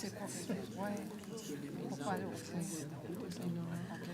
c'est quoi? Oui. Pourquoi aller au fond? OK.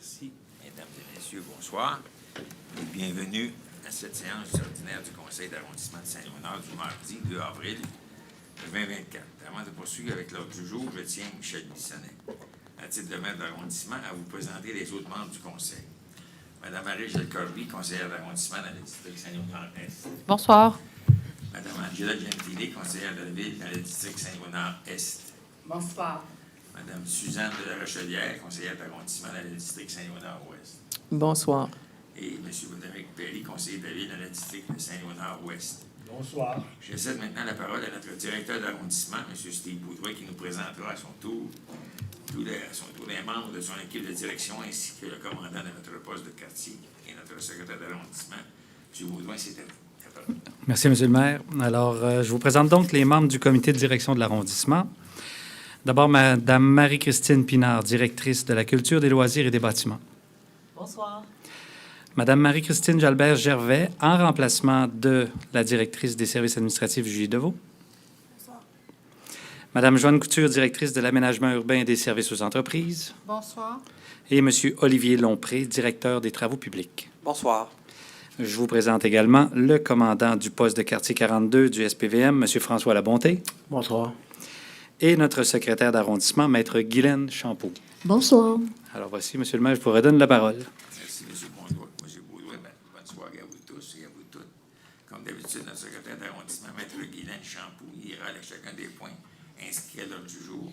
Merci. Mesdames et messieurs, bonsoir et bienvenue à cette séance ordinaire du Conseil d'arrondissement de Saint-Léonard du mardi 2 avril 2024. Avant de poursuivre avec l'ordre du jour, je tiens Michel Bissonnet, à titre de maire d'arrondissement, à vous présenter les autres membres du Conseil. Madame Marie-Gilles Corby, conseillère d'arrondissement dans le district Saint-Léonard-Est. Bonsoir. Madame Angela Gentili, conseillère de la ville dans le district Saint-Léonard-Est. Bonsoir. Madame Suzanne de la Rochelière, conseillère d'arrondissement dans le district Saint-Léonard-Ouest. Bonsoir. Et M. Baudemic Perry, conseiller de la ville dans le district de Saint-Léonard-Ouest. Bonsoir. Je cède maintenant la parole à notre directeur d'arrondissement, M. Steve Boudouin, qui nous présentera à son tour tous les membres de son équipe de direction ainsi que le commandant de notre poste de quartier et notre secrétaire d'arrondissement. M. Boudouin, c'est à vous. La parole. Merci, M. le maire. Alors, je vous présente donc les membres du comité de direction de l'arrondissement. D'abord, Mme Marie-Christine Pinard, directrice de la culture, des loisirs et des bâtiments. Bonsoir. Mme Marie-Christine Jalbert-Gervais, en remplacement de la directrice des services administratifs, Julie Deveau. Bonsoir. Mme Joanne Couture, directrice de l'aménagement urbain et des services aux entreprises. Bonsoir. Et M. Olivier Lompré, directeur des travaux publics. Bonsoir. Je vous présente également le commandant du poste de quartier 42 du SPVM, M. François Labonté. Bonsoir. Et notre secrétaire d'arrondissement, Maître Guylaine Champeau. Bonsoir. Alors voici, M. le maire, je vous redonne la parole. Merci, M. Boudouin. Bonne soirée à vous tous et à vous toutes. Comme d'habitude, notre secrétaire d'arrondissement, Maître Guylaine Champoux, ira avec chacun des points inscrits à l'ordre du jour.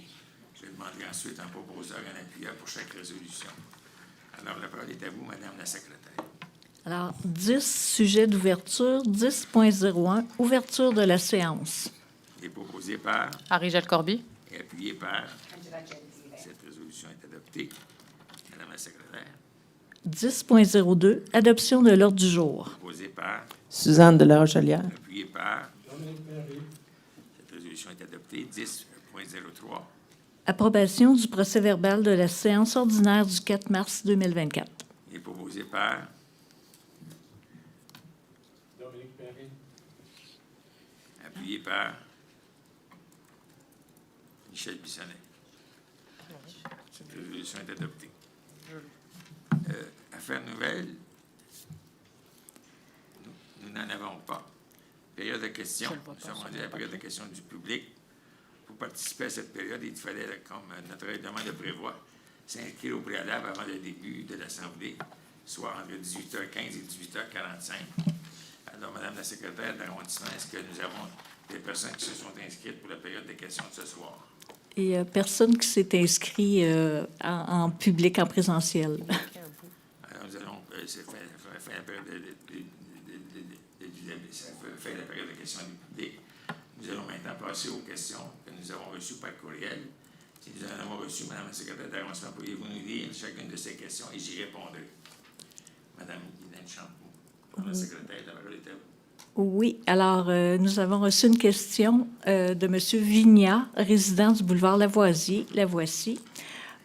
Je demanderai ensuite un proposeur et un appuyeur pour chaque résolution. Alors, la parole est à vous, Madame la secrétaire. Alors, 10 sujets d'ouverture, 10.01, ouverture de la séance. Il est proposé par Marie-Gilles Corby. et appuyé par. Angela Gentile. Cette résolution est adoptée. Madame la secrétaire. 10.02, adoption de l'ordre du jour. Proposé par. Suzanne de la Rochelière. Appuyé par. Dominique Perry. Cette résolution est adoptée. 10.03. Approbation du procès-verbal de la séance ordinaire du 4 mars 2024. Il est proposé par. Dominique Perry. Appuyé par. Michel Bissonnet. Cette résolution est adoptée. Affaires nouvelles, nous n'en avons pas. Période de questions. Nous sommes rendus à la période de questions du public. Pour participer à cette période, il fallait, comme notre règlement le prévoit, s'inscrire au préalable avant le début de l'Assemblée, soit entre 18h15 et 18h45. Alors, Madame la secrétaire d'arrondissement, est-ce que nous avons des personnes qui se sont inscrites pour la période de questions de ce soir? Et personne qui s'est inscrit en public, en présentiel. Alors, nous allons faire la période la période de questions du public. Nous allons maintenant passer aux questions que nous avons reçues par courriel. Si nous en avons reçu, Madame la secrétaire d'arrondissement, pourriez-vous nous lire chacune de ces questions et j'y répondrai. Madame Guylaine Champoux, Madame la secrétaire, la parole est à vous. Oui, alors nous avons reçu une question de M. Vignat, résident du boulevard Lavoisier. La voici.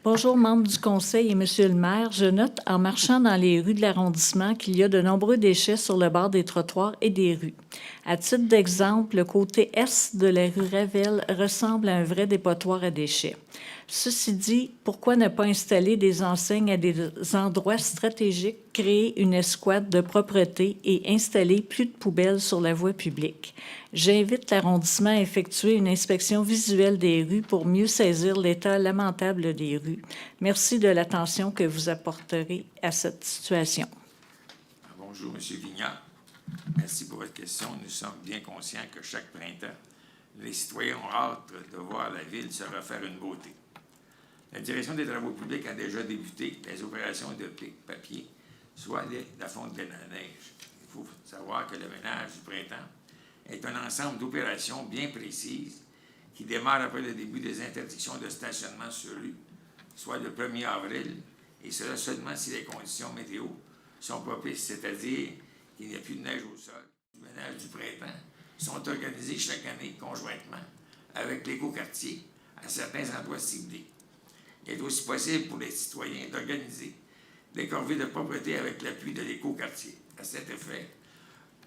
Bonjour, membres du conseil et Monsieur le maire. Je note en marchant dans les rues de l'arrondissement qu'il y a de nombreux déchets sur le bord des trottoirs et des rues. À titre d'exemple, le côté est de la rue Ravel ressemble à un vrai dépotoir à déchets. Ceci dit, pourquoi ne pas installer des enseignes à des endroits stratégiques, créer une escouade de propreté et installer plus de poubelles sur la voie publique? J'invite l'arrondissement à effectuer une inspection visuelle des rues pour mieux saisir l'état lamentable des rues. Merci de l'attention que vous apporterez à cette situation. Bonjour, M. Vignat. Merci pour votre question. Nous sommes bien conscients que chaque printemps, les citoyens ont hâte de voir la ville se refaire une beauté. La direction des travaux publics a déjà débuté les opérations de papier, soit la fonte de la neige. Il faut savoir que le ménage du printemps est un ensemble d'opérations bien précises qui démarrent après le début des interdictions de stationnement sur rue, soit le 1er avril, et cela seulement si les conditions météo sont propices, c'est-à-dire qu'il n'y a plus de neige au sol. Les ménages du printemps sont organisés chaque année conjointement avec l'écoquartier à certains endroits ciblés. Il est aussi possible pour les citoyens d'organiser des corvées de propreté avec l'appui de l'écoquartier. À cet effet,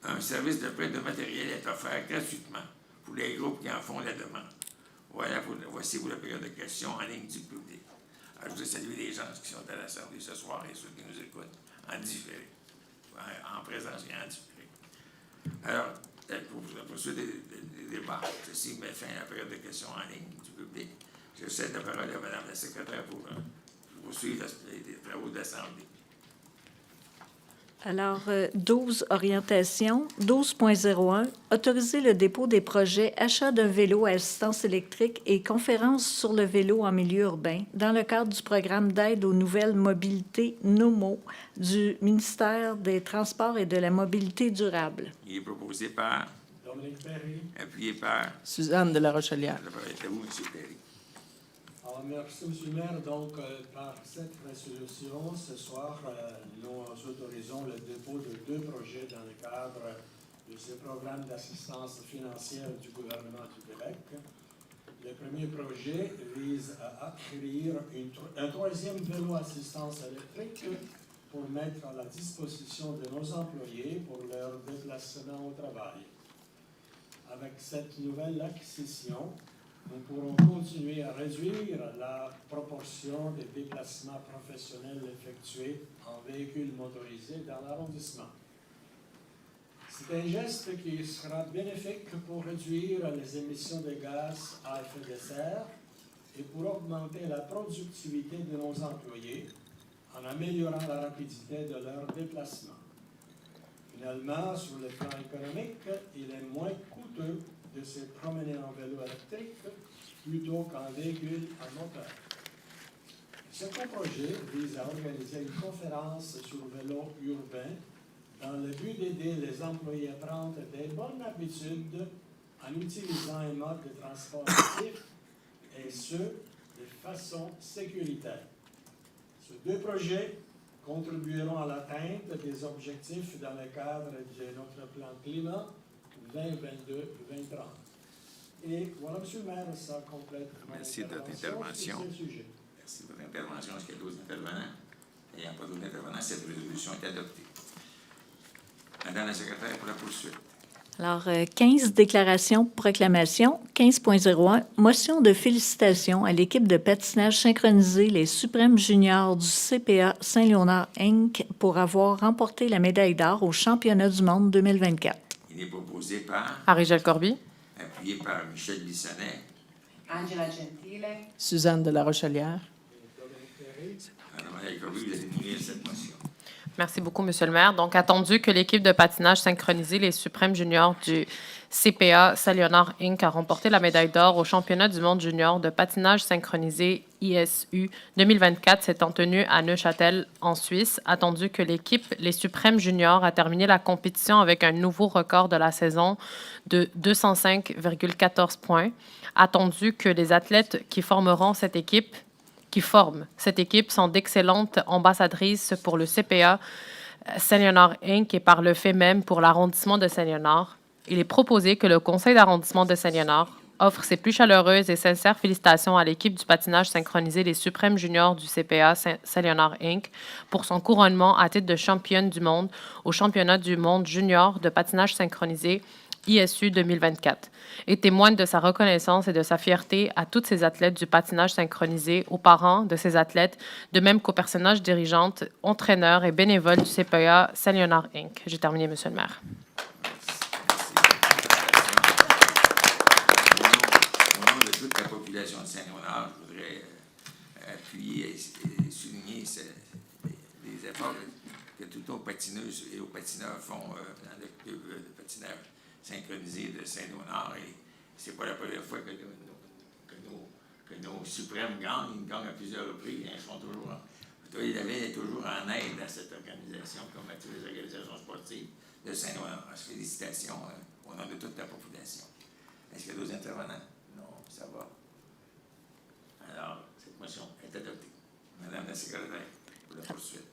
un service de prêt de matériel est offert gratuitement pour les groupes qui en font la demande. Voici pour la période de questions en ligne du public. Alors, je voudrais saluer les gens qui sont à l'Assemblée ce soir et ceux qui nous écoutent en différé, en présence et en différé. Alors, pour poursuivre les débats, ceci met fin à la période de questions en ligne du public. Je cède la parole à Mme la secrétaire pour poursuivre les travaux de l'Assemblée. Alors, 12 orientations. 12.01, autoriser le dépôt des projets achat d'un vélo à assistance électrique et conférence sur le vélo en milieu urbain dans le cadre du programme d'aide aux nouvelles mobilités NOMO du ministère des Transports et de la Mobilité durable. Il est proposé par, Dominique Perry. appuyé par, Suzanne de la Rochelière. la parole est à vous, M. Perry. Alors, merci, M. le maire. Donc, par cette résolution, ce soir, nous autorisons le dépôt de 2 projets dans le cadre de ce programme d'assistance financière du gouvernement du Québec. Le premier projet vise à acquérir un 3e vélo assistance électrique pour mettre à la disposition de nos employés pour leur déplacement au travail. Avec cette nouvelle acquisition, nous pourrons continuer à réduire la proportion des déplacements professionnels effectués en véhicules motorisés dans l'arrondissement. C'est un geste qui sera bénéfique pour réduire les émissions de gaz à effet de serre et pour augmenter la productivité de nos employés en améliorant la rapidité de leur déplacement. Finalement, sur le plan économique, il est moins coûteux de se promener en vélo électrique plutôt qu'en véhicule à moteur. Ce projet vise à organiser une conférence sur le vélo urbain dans le but d'aider les employés à prendre des bonnes habitudes en utilisant un mode de transport actif et ce, de façon sécuritaire. Ces 2 projets contribueront à l'atteinte des objectifs dans le cadre de notre plan climat 2022-2030. Et voilà, M. le maire, ça complète. Merci de votre intervention. Sur ce sujet. Merci de votre intervention. Est-ce qu'il y a d'autres intervenants? Il n'y a pas d'autres intervenants. Cette résolution est adoptée. Madame la secrétaire, pour la poursuite. Alors, 15 déclarations, proclamations. 15.01, motion de félicitations à l'équipe de patinage synchronisé les Suprêmes juniors du CPA Saint-Léonard Inc. pour avoir remporté la médaille d'or au championnat du monde 2024. Il est proposé par, Marie-Gèle Corby. appuyé par Michel Bissonnette. Angela Gentile. Suzanne de la Rochelière. Madame Marie Corby, vous allez nous lire cette motion. Merci beaucoup, Monsieur le maire. Donc, attendu que l'équipe de patinage synchronisé les Suprêmes juniors du CPA Saint-Léonard Inc. a remporté la médaille d'or au championnat du monde junior de patinage synchronisé ISU 2024 s'étant tenu à Neuchâtel, en Suisse. Attendu que l'équipe les Suprêmes juniors a terminé la compétition avec un nouveau record de la saison de 205,14 points. Attendu que les athlètes qui forment cette équipe sont d'excellentes ambassadrices pour le CPA Saint-Léonard Inc. et par le fait même pour l'arrondissement de Saint-Léonard, il est proposé que le conseil d'arrondissement de Saint-Léonard offre ses plus chaleureuses et sincères félicitations à l'équipe du patinage synchronisé Les Suprêmes Juniors du CPA Saint-Léonard Inc. pour son couronnement à titre de championne du monde au championnat du monde junior de patinage synchronisé ISU 2024 et témoigne de sa reconnaissance et de sa fierté à toutes ces athlètes du patinage synchronisé, aux parents de ces athlètes, de même qu'aux personnages dirigeantes, entraîneurs et bénévoles du CPA Saint-Léonard Inc. J'ai terminé, Monsieur le maire. Au nom de toute la population de Saint-Léonard, je voudrais appuyer et souligner les efforts que toutes nos patineuses et aux patineurs font dans le club de patinage synchronisé de Saint-Léonard. Et c'est pas la première fois que nos suprêmes gagnent. Ils gagnent à plusieurs reprises. Ils sont toujours la ville est toujours en aide à cette organisation, comme à toutes les organisations sportives de Saint-Léonard. Félicitations au nom de toute la population. Est-ce qu'il y a d'autres intervenants? Non, ça va. Alors, cette motion est adoptée. Madame la secrétaire, pour la poursuite.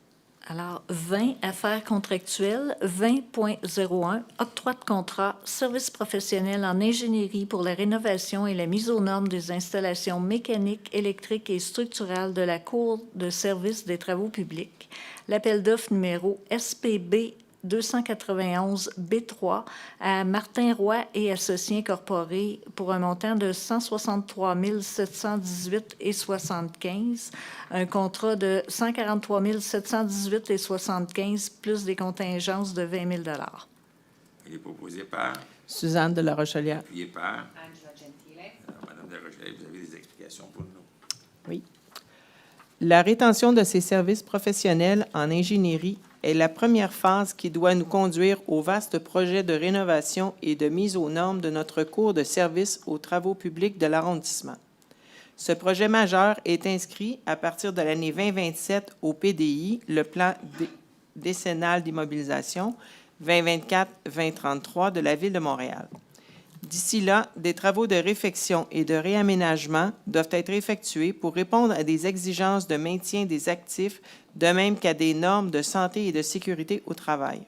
Alors, 20, affaires contractuelles. 20.01, octroi de contrat, service professionnel en ingénierie pour la rénovation et la mise aux normes des installations mécaniques, électriques et structurales de la Cour de service des travaux publics. L'appel d'offres numéro SPB 291 B3 à Martin Roy et Associés Incorporés pour un montant de 163 718,75, un contrat de 143 718,75 plus des contingences de 20 000 Il est proposé par, Suzanne de la Rochelière. appuyé par. Angela Gentile. Alors, Madame de Rochelle, vous avez des explications pour nous. Oui. La rétention de ces services professionnels en ingénierie est la première phase qui doit nous conduire au vaste projet de rénovation et de mise aux normes de notre cours de service aux travaux publics de l'arrondissement. Ce projet majeur est inscrit à partir de l'année 2027 au PDI, le plan décennal d'immobilisation 2024-2033 de la Ville de Montréal. D'ici là, des travaux de réfection et de réaménagement doivent être effectués pour répondre à des exigences de maintien des actifs, de même qu'à des normes de santé et de sécurité au travail.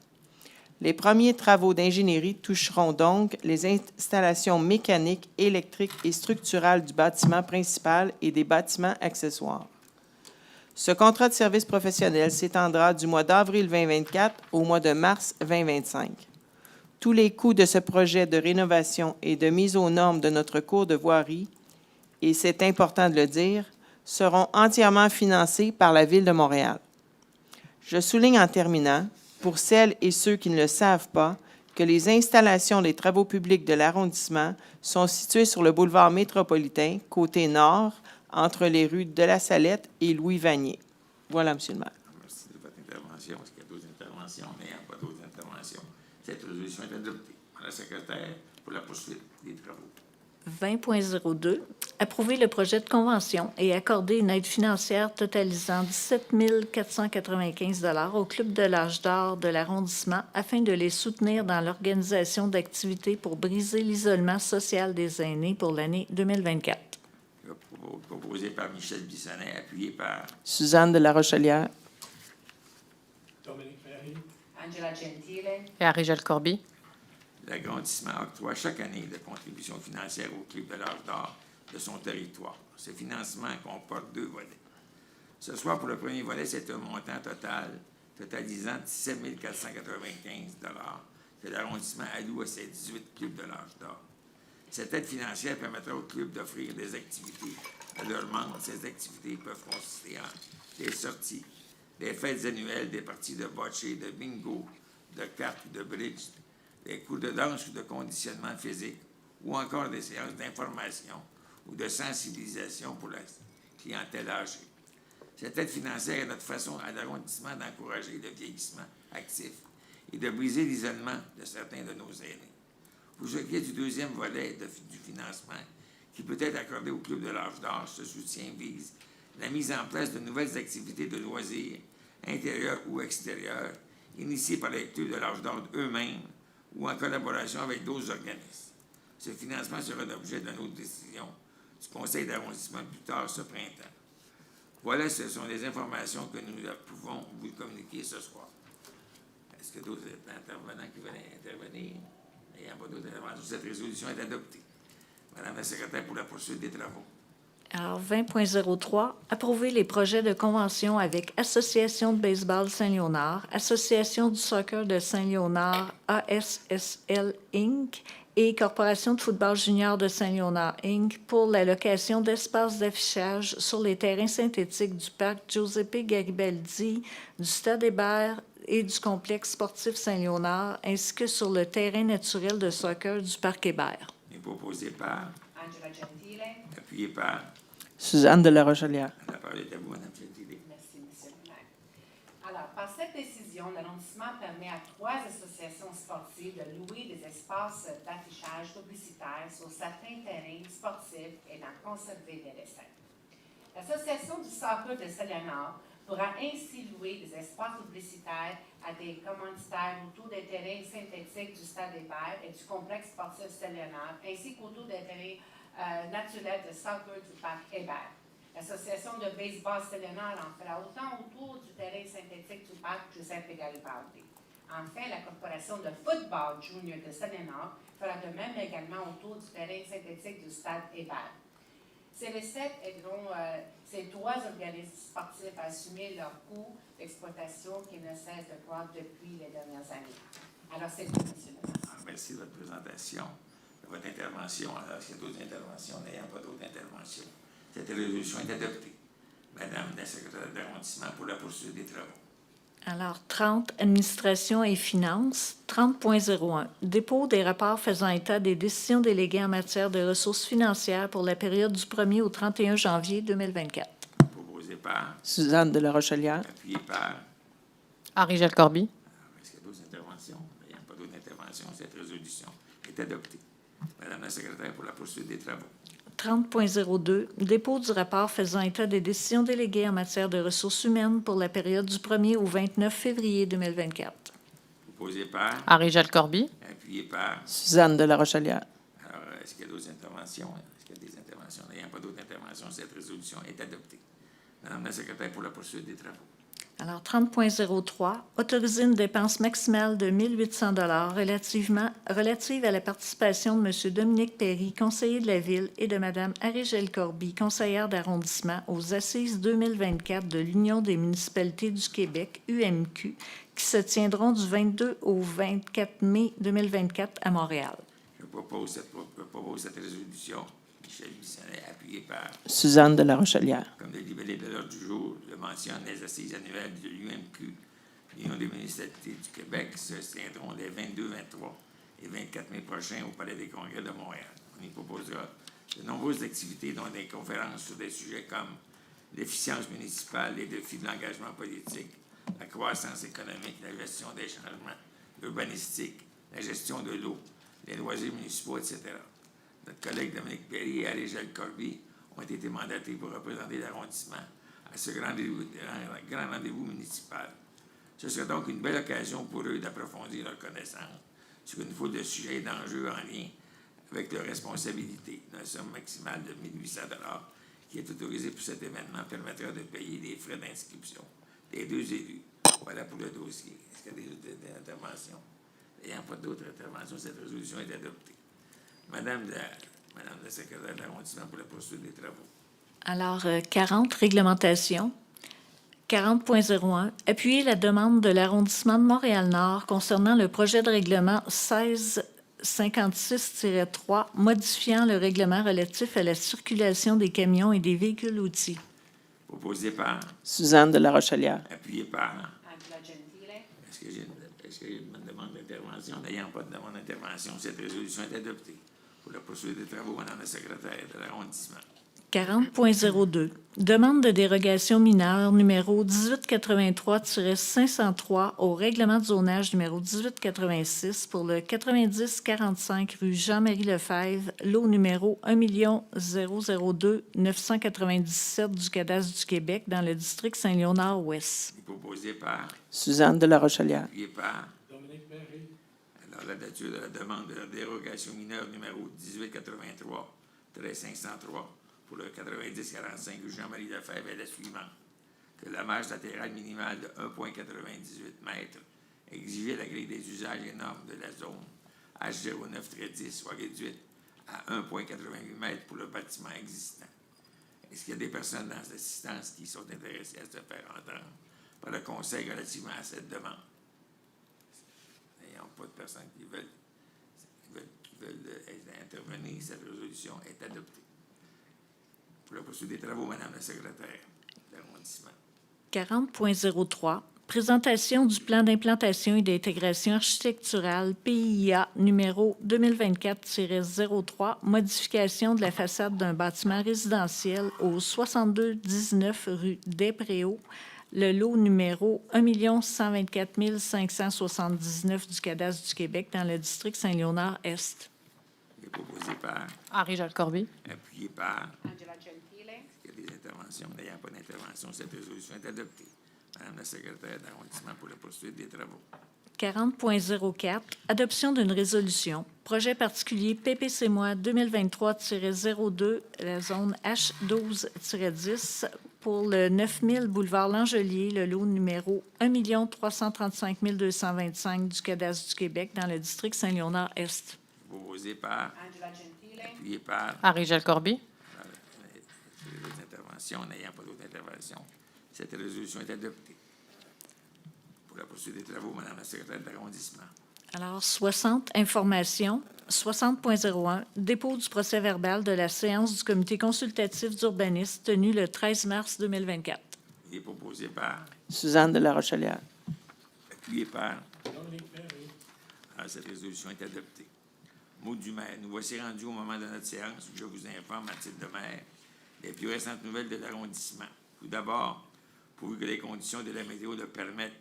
Les premiers travaux d'ingénierie toucheront donc les installations mécaniques, électriques et structurales du bâtiment principal et des bâtiments accessoires. Ce contrat de service professionnel s'étendra du mois d'avril 2024 au mois de mars 2025. Tous les coûts de ce projet de rénovation et de mise aux normes de notre cours de voirie, et c'est important de le dire, seront entièrement financés par la Ville de Montréal. Je souligne en terminant, pour celles et ceux qui ne le savent pas, que les installations des travaux publics de l'arrondissement sont situées sur le boulevard métropolitain, côté nord, entre les rues de la Salette et Louis-Vanier. Voilà, Monsieur le maire. Merci de votre intervention. Est-ce qu'il y a d'autres interventions? N'ayant pas d'autres interventions, cette résolution est adoptée. Madame la secrétaire, pour la poursuite des travaux. 20.02, approuver le projet de convention et accorder une aide financière totalisant 17 495 au Club de l'Âge d'Or de l'arrondissement afin de les soutenir dans l'organisation d'activités pour briser l'isolement social des aînés pour l'année 2024. Proposé par Michel Bissonnette, appuyé par. Suzanne de la Rochelière. Dominique Ferry. Angela Gentile. Et à Régel Corby. L'agrandissement octroie chaque année de contributions financières au Club de l'Âge d'Or de son territoire. Ce financement comporte deux volets. Ce soir, pour le premier volet, c'est un montant totalisant 17 495 que l'arrondissement alloue à ses 18 clubs de l'Âge d'Or. Cette aide financière permettra aux clubs d'offrir des activités à leurs membres. Ces activités peuvent consister en des sorties, des fêtes annuelles, des parties de bocce, de bingo, de cartes ou de bridge, des cours de danse ou de conditionnement physique, ou encore des séances d'information ou de sensibilisation pour la clientèle âgée. Cette aide financière est notre façon à l'arrondissement d'encourager le vieillissement actif et de briser l'isolement de certains de nos aînés. Pour ce qui est du deuxième volet du financement, qui peut être accordé au Club de l'Âge d'Or, ce soutien vise la mise en place de nouvelles activités de loisirs, intérieures ou extérieures, initiées par les Clubs de l'Âge d'Or eux-mêmes ou en collaboration avec d'autres organismes. Ce financement sera l'objet d'une autre décision du Conseil d'arrondissement plus tard ce printemps. Voilà, ce sont les informations que nous pouvons vous communiquer ce soir. Est-ce que d'autres intervenants qui veulent intervenir? N'ayant pas d'autres interventions, cette résolution est adoptée. Madame la secrétaire, pour la poursuite des travaux. Alors, 20.03, approuver les projets de convention avec Association de baseball Saint-Léonard, Association du soccer de Saint-Léonard, ASSL Inc. et Corporation de football junior de Saint-Léonard Inc. pour la location d'espaces d'affichage sur les terrains synthétiques du parc Giuseppe Garibaldi, du Stade Hébert et du complexe sportif Saint-Léonard, ainsi que sur le terrain naturel de soccer du parc Hébert. Est proposé par, Angela Gentile. appuyé par. Suzanne de la Rochelière. La parole est à vous, Madame Gentile. Merci, Monsieur le maire. Alors, par cette décision, l'arrondissement permet à 3 associations sportives de louer des espaces d'affichage publicitaire sur certains terrains sportifs et d'en conserver des dessins. L'Association du soccer de Saint-Léonard pourra ainsi louer des espaces publicitaires à des commanditaires autour des terrains synthétiques du Stade Hébert et du complexe sportif Saint-Léonard, ainsi qu'autour des terrains naturels de soccer du parc Hébert. L'Association de baseball Saint-Léonard en fera autant autour du terrain synthétique du parc Giuseppe Garibaldi. Enfin, la Corporation de football junior de Saint-Léonard fera de même également autour du terrain synthétique du Stade Hébert. C'est les 7 aideront ces 3 organismes sportifs à assumer leurs coûts d'exploitation qui ne cessent de croître depuis les dernières années. Alors, c'est tout, M. le maire. Merci de votre présentation, de votre intervention. Alors, est-ce qu'il y a d'autres interventions? N'ayant pas d'autres interventions, cette résolution est adoptée. Madame la secrétaire d'arrondissement, pour la poursuite des travaux. Alors, 30, Administration et finances. 30.01, dépôt des rapports faisant état des décisions déléguées en matière de ressources financières pour la période du 1er au 31 janvier 2024. Proposé par, Suzanne de la Rochelière. appuyé par. Henri-Gilles Corby. Alors, est-ce qu'il y a d'autres interventions? N'ayant pas d'autres interventions, cette résolution est adoptée. Madame la secrétaire, pour la poursuite des travaux. 30.02, dépôt du rapport faisant état des décisions déléguées en matière de ressources humaines pour la période du 1er au 29 février 2024. Proposé par, Henri-Gilles Corby. appuyé par. Suzanne de la Rochelière. Alors, est-ce qu'il y a d'autres interventions? Est-ce qu'il y a des interventions? N'ayant pas d'autres interventions, cette résolution est adoptée. Madame la secrétaire, pour la poursuite des travaux. Alors, 30.03, autoriser une dépense maximale de 1 800 relative à la participation de M. Dominique Perry, conseiller de la Ville, et de Mme Henri-Gilles Corby, conseillère d'arrondissement, aux Assises 2024 de l'Union des municipalités du Québec, UMQ, qui se tiendront du 22 au 24 mai 2024 à Montréal. Je propose cette résolution. Michel Bissonnette, appuyé par. Suzanne de la Rochelière. Comme le libellé de l'ordre du jour le mentionne, les assises annuelles de l'UMQ, l'Union des municipalités du Québec, se tiendront les 22, 23 et 24 mai prochains au Palais des Congrès de Montréal. On y proposera de nombreuses activités, dont des conférences sur des sujets comme l'efficience municipale, les défis de l'engagement politique, la croissance économique, la gestion des changements urbanistiques, la gestion de l'eau, les loisirs municipaux, etc. Notre collègue Dominique Perry et Henri-Gilles Corby ont été mandatés pour représenter l'arrondissement à ce grand rendez-vous municipal. Ce serait donc une belle occasion pour eux d'approfondir leurs connaissances sur une foule de sujets et d'enjeux en lien avec leurs responsabilités. Une somme maximale de 1 800 $ qui est autorisée pour cet événement permettra de payer les frais d'inscription des 2 élus. Voilà pour le dossier. Est-ce qu'il y a des interventions? N'ayant pas d'autres interventions, cette résolution est adoptée. Madame la secrétaire d'arrondissement, pour la poursuite des travaux. Alors, 40, réglementation. 40.01, appuyer la demande de l'arrondissement de Montréal-Nord concernant le projet de règlement 1656-3 modifiant le règlement relatif à la circulation des camions et des véhicules outils. Proposé par. Suzanne de la Rochelière. Appuyé par. Angela Gentile. Est-ce qu'il y a une demande d'intervention? N'ayant pas de demande d'intervention, cette résolution est adoptée. Pour la poursuite des travaux, Madame la secrétaire de l'arrondissement. 40.02, demande de dérogation mineure numéro 1883-503 au règlement de zonage numéro 1886 pour le 9045 rue Jean-Marie Lefebvre, lot numéro 1 002 997 du cadastre du Québec dans le district Saint-Léonard-Ouest. Proposé par. Suzanne de la Rochelière. Appuyé par. Dominique Perry. Alors, la nature de la demande de dérogation mineure numéro 1883-503 pour le 9045 rue Jean-Marie Lefebvre est la suivante. Que la marge latérale minimale de 1,98 m exiger la grille des usages et normes de la zone H09-10 soit réduite à 1,88 m pour le bâtiment existant. Est-ce qu'il y a des personnes dans l'assistance qui sont intéressées à se faire entendre par le Conseil relativement à cette demande? N'ayant pas de personnes qui veulent intervenir, cette résolution est adoptée. Pour la poursuite des travaux, Madame la secrétaire d'arrondissement. 40.03. Présentation du plan d'implantation et d'intégration architecturale PIA numéro 2024-03, modification de la façade d'un bâtiment résidentiel au 6219 rue Despréaux, le lot numéro 1 124 579 du cadastre du Québec dans le district Saint-Léonard-Est. Il est proposé par, Henri-Jacques Corby. appuyé par. Angela Gentile. Est-ce qu'il y a des interventions? N'ayant pas d'intervention, cette résolution est adoptée. Madame la secrétaire d'arrondissement pour la poursuite des travaux. 40.04. Adoption d'une résolution. Projet particulier PPC-MOI 2023-02, la zone H12-10 pour le 9000 boulevard Langelier, le lot numéro 1 335 225 du cadastre du Québec dans le district Saint-Léonard-Est. Proposé par, Angela Gentile. appuyé par. Henri-Jacques Corby. D'autres interventions, n'ayant pas d'autres interventions, cette résolution est adoptée. Pour la poursuite des travaux, Madame la secrétaire d'arrondissement. Alors, 60, information. 60.01, dépôt du procès-verbal de la séance du comité consultatif d'urbanisme tenue le 13 mars 2024. Il est proposé par, Suzanne de la Rochelière. appuyé par. Dominique Perry. Alors, cette résolution est adoptée. Mot du maire. Nous voici rendus au moment de notre séance où je vous informe à titre de maire les plus récentes nouvelles de l'arrondissement. Tout d'abord, pourvu que les conditions de la météo le permettent,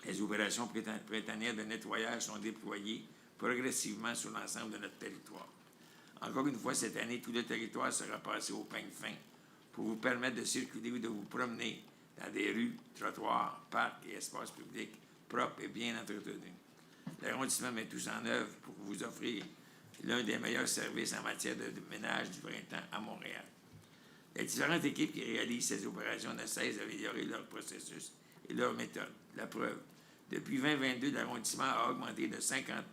les opérations printanières de nettoyage sont déployées progressivement sur l'ensemble de notre territoire. Encore une fois, cette année, tout le territoire sera passé au peigne fin pour vous permettre de circuler ou de vous promener dans des rues, trottoirs, parcs et espaces publics propres et bien entretenus. L'arrondissement met tout en œuvre pour vous offrir l'un des meilleurs services en matière de ménage du printemps à Montréal. Les différentes équipes qui réalisent ces opérations ne cessent d'améliorer leur processus et leur méthode. La preuve, depuis 2022, l'arrondissement a augmenté de 50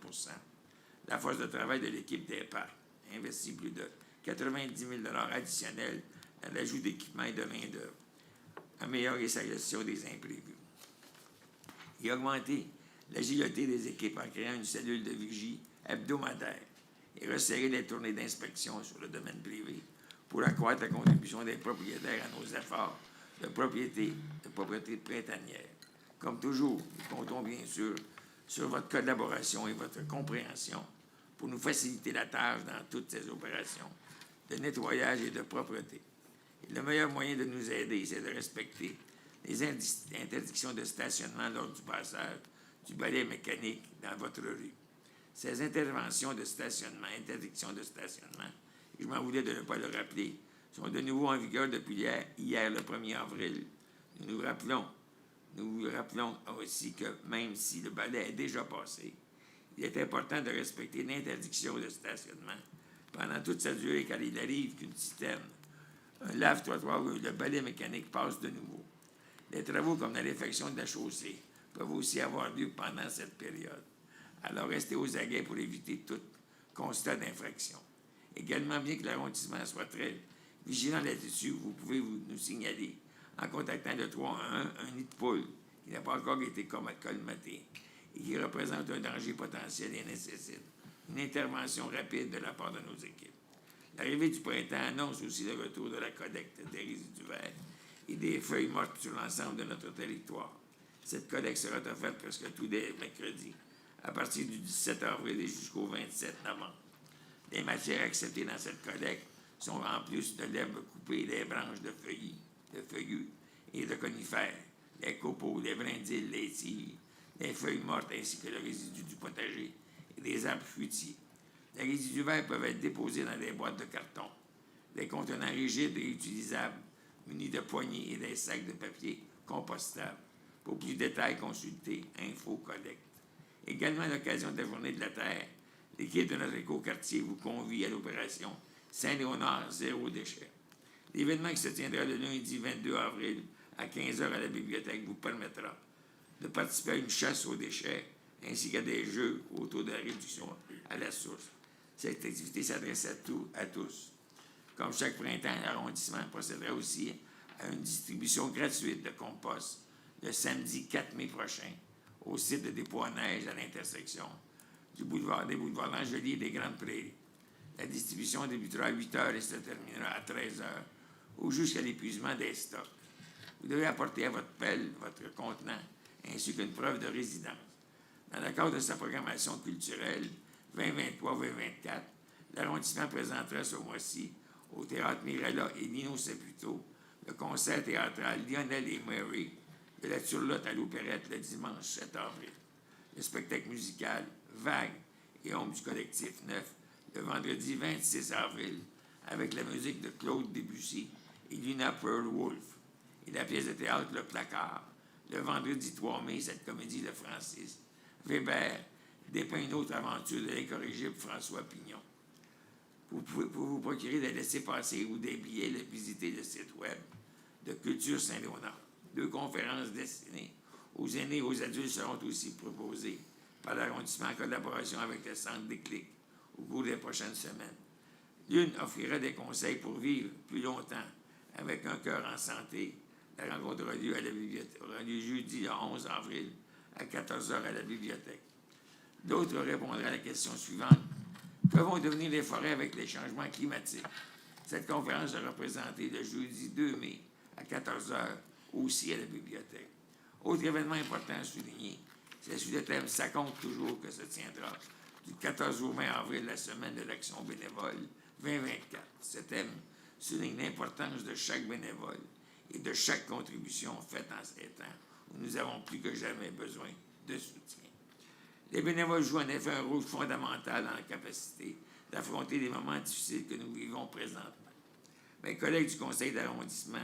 la force de travail de l'équipe des parcs, investi plus de 90 000 additionnels dans l'ajout d'équipements et de main-d'œuvre, améliorer sa gestion des imprévus. Et augmenter l'agilité des équipes en créant une cellule de vigie hebdomadaire et resserrer les tournées d'inspection sur le domaine privé pour accroître la contribution des propriétaires à nos efforts de propriété printanière. Comme toujours, nous comptons bien sûr sur votre collaboration et votre compréhension pour nous faciliter la tâche dans toutes ces opérations de nettoyage et de propreté. Et le meilleur moyen de nous aider, c'est de respecter les interdictions de stationnement lors du passage du balai mécanique dans votre rue. Ces interventions de stationnement, interdictions de stationnement, et je m'en voulais de ne pas le rappeler, sont de nouveau en vigueur depuis hier le 1er avril. Nous vous rappelons aussi que même si le balai est déjà passé, il est important de respecter l'interdiction de stationnement pendant toute sa durée, car il arrive qu'une citerne, un lave-trottoir ou le balai mécanique passe de nouveau. Les travaux comme la réfection de la chaussée peuvent aussi avoir lieu pendant cette période. Alors restez aux aguets pour éviter tout constat d'infraction. Également, bien que l'arrondissement soit très vigilant là-dessus, vous pouvez nous signaler en contactant le 311 un nid de poule qui n'a pas encore été colmaté et qui représente un danger potentiel et nécessite une intervention rapide de la part de nos équipes. L'arrivée du printemps annonce aussi le retour de la collecte des résidus verts et des feuilles mortes sur l'ensemble de notre territoire. Cette collecte sera offerte presque tous les mercredis, à partir du 17 avril et jusqu'au 27 novembre. Les matières acceptées dans cette collecte sont en plus de l'herbe coupée, des branches de feuillus et de conifères, les copeaux, les brindilles, les tiges, les feuilles mortes ainsi que le résidu du potager et des arbres fruitiers. Les résidus verts peuvent être déposés dans des boîtes de carton, des contenants rigides et utilisables, munis de poignées et des sacs de papier compostables. Pour plus de détails, consultez Info Collecte. Également, à l'occasion de la Journée de la Terre, l'équipe de notre écoquartier vous convie à l'opération Saint-Léonard Zéro Déchet. L'événement qui se tiendra le lundi 22 avril à 15h à la bibliothèque vous permettra de participer à une chasse aux déchets ainsi qu'à des jeux autour de la réduction à la source. Cette activité s'adresse à tous. Comme chaque printemps, l'arrondissement procédera aussi à une distribution gratuite de compost le samedi 4 mai prochain au site de dépôt à neige à l'intersection des boulevards d'Angelier et des Grandes Prairies. La distribution débutera à 8 heures et se terminera à 13 heures ou jusqu'à l'épuisement des stocks. Vous devez apporter à votre pelle votre contenant ainsi qu'une preuve de résidence. Dans le cadre de sa programmation culturelle 2023-2024, l'arrondissement présentera ce mois-ci au Théâtre Mirella et Nino Saputo le concert théâtral Lionel et Mary de la Turlotte à l'Opérette le dimanche 7 avril. Le spectacle musical Vague et Ombre du collectif 9 le vendredi 26 avril avec la musique de Claude Debussy et Luna Pearl Wolf et la pièce de théâtre Le Placard. Le vendredi 3 mai, cette comédie de Francis Weber dépeint une autre aventure de l'incorrigible François Pignon. Pour vous procurer des laissez-passer ou des billets, visitez le site web de Culture Saint-Léonard. 2 conférences destinées aux aînés et aux adultes seront aussi proposées par l'arrondissement en collaboration avec le Centre Déclic au cours des prochaines semaines. L'une offrira des conseils pour vivre plus longtemps avec un cœur en santé. La rencontre aura lieu à la bibliothèque, aura lieu jeudi le 11 avril à 14 h à la bibliothèque. D'autres répondront à la question suivante. Que vont devenir les forêts avec les changements climatiques? Cette conférence sera présentée le jeudi 2 mai à 14 h aussi à la bibliothèque. Autre événement important à souligner, c'est sous le thème « Ça compte toujours » que se tiendra du 14 au 20 avril la semaine de l'action bénévole 2024. Ce thème souligne l'importance de chaque bénévole et de chaque contribution faite en ces temps où nous avons plus que jamais besoin de soutien. Les bénévoles jouent en effet un rôle fondamental dans la capacité d'affronter les moments difficiles que nous vivons présentement. Mes collègues du conseil d'arrondissement,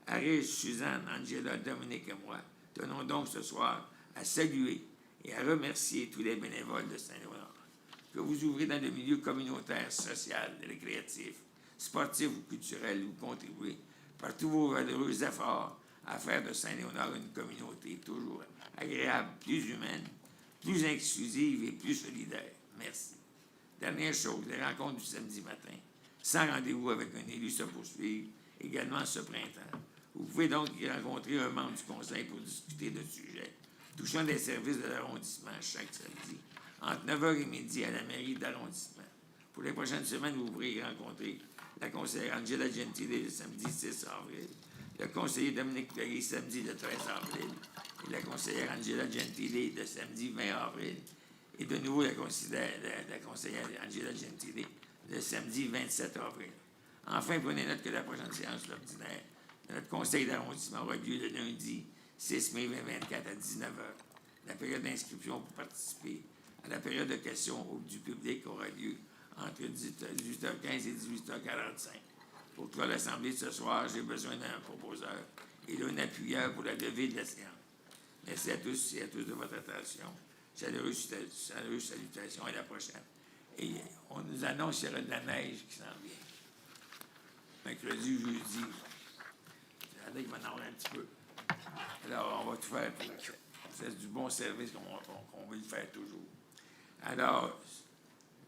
Arish, Suzanne, Angela, Dominique et moi, tenons donc ce soir à saluer et à remercier tous les bénévoles de Saint-Léonard. Que vous ouvrez dans le milieu communautaire, social, récréatif, sportif ou culturel, vous contribuez par tous vos valeureux efforts à faire de Saint-Léonard une communauté toujours agréable, plus humaine, plus inclusive et plus solidaire. Merci. Dernière chose, les rencontres du samedi matin, sans rendez-vous avec un élu, se poursuivent également ce printemps. Vous pouvez donc y rencontrer un membre du conseil pour discuter de sujets touchant les services de l'arrondissement chaque samedi, entre 9 h et midi à la mairie d'arrondissement. Pour les prochaines semaines, vous pourrez y rencontrer la conseillère Angela Gentile le samedi 6 avril, le conseiller Dominique Perry samedi le 13 avril et la conseillère Angela Gentile le samedi 20 avril et de nouveau la conseillère Angela Gentile le samedi 27 avril. Enfin, prenez note que la prochaine séance ordinaire de notre conseil d'arrondissement aura lieu le lundi 6 mai 2024 à 19 h. La période d'inscription pour participer à la période de questions du public aura lieu entre 18h15 et 18h45. Pour clore l'Assemblée de ce soir, j'ai besoin d'un proposeur et d'un appuyeur pour la levée de la séance. Merci à tous et à tous de votre attention. Chaleureuse salutations, à la prochaine. Et on nous annonce qu'il y aura de la neige qui s'en vient. Mercredi, jeudi. Il va en avoir un petit peu. Alors, on va tout faire pour que c'est du bon service qu'on veut le faire toujours. Alors,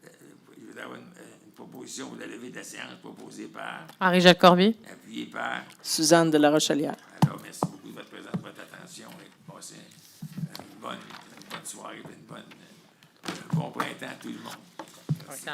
je vais avoir une proposition pour la levée de la séance proposée par Marie-Jacques Corby. Appuyée par Suzanne de la Rochelière. Alors, merci beaucoup de votre présence, de votre attention et passez une bonne soirée, un bon printemps à tout le monde. Merci.